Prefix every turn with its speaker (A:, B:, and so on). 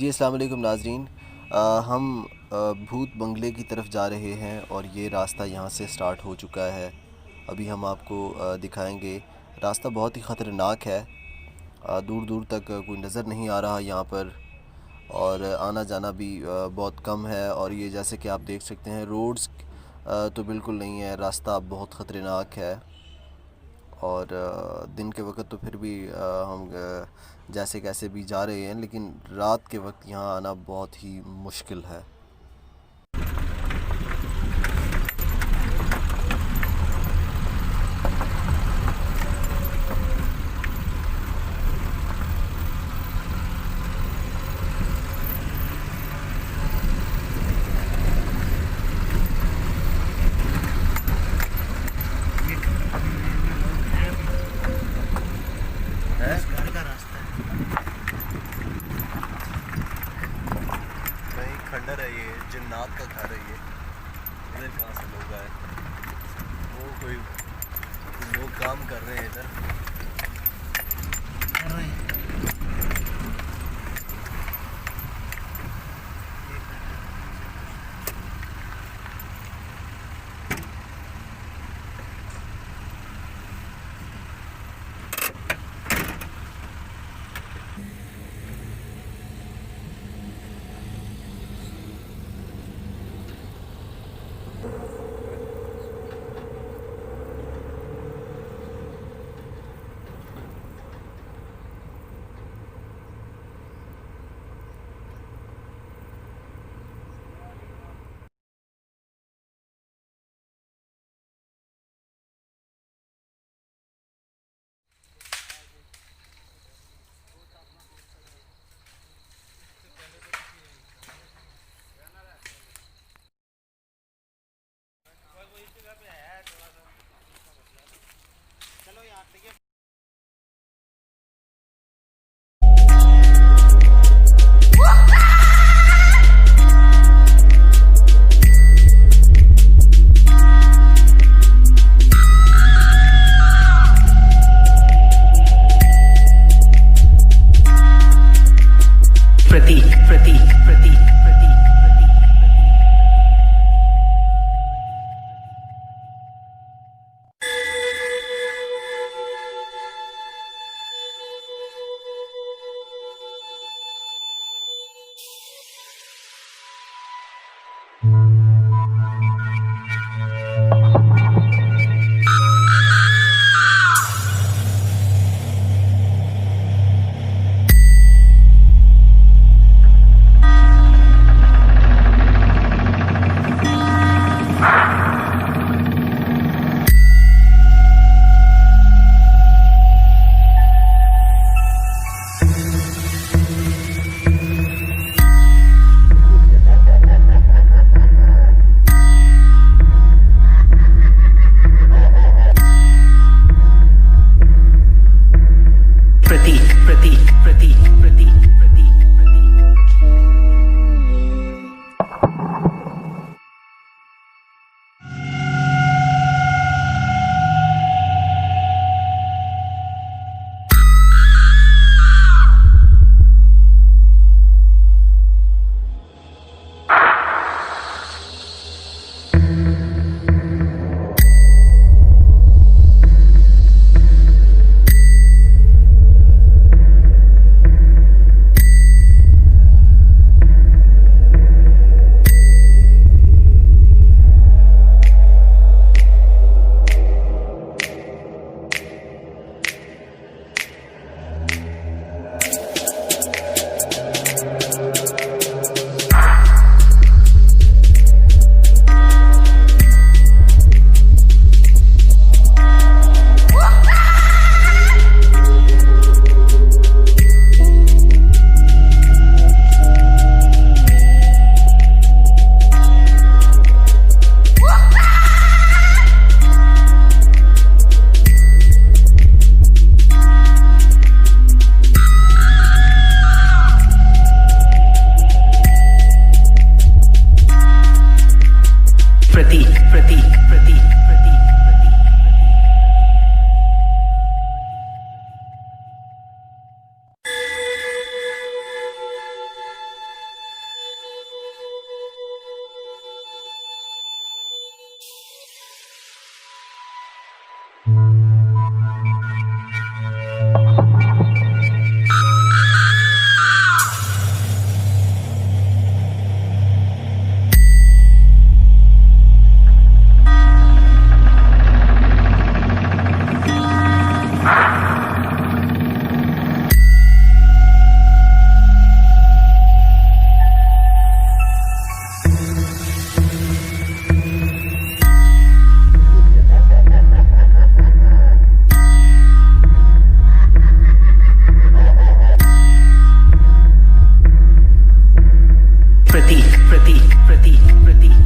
A: जी अस्सलाम वालेकुम नाज़रीन। हम भूत बंगले की तरफ जा रहे हैं और ये रास्ता यहाँ से स्टार्ट हो चुका है। अभी हम आपको दिखाएंगे। रास्ता बहुत ही ख़तरनाक है। दूर दूर तक कोई नज़र नहीं आ रहा यहाँ पर, और आना जाना भी बहुत कम है। और ये जैसे कि आप देख सकते हैं, रोड्स तो बिल्कुल नहीं है, रास्ता बहुत ख़तरनाक है। और दिन के वक्त तो फिर भी हम जैसे कैसे भी जा रहे हैं, लेकिन रात के वक्त यहाँ आना बहुत ही मुश्किल है। खंडर है, ये जिन्नात का घर है। ये इधर कहाँ से लोग आए? वो कोई लोग काम कर रहे हैं इधर।
B: प्रतीक प्रतीक प्रतीक प्रतीक प्रतीक प्रतीक प्रतीक प्रतीक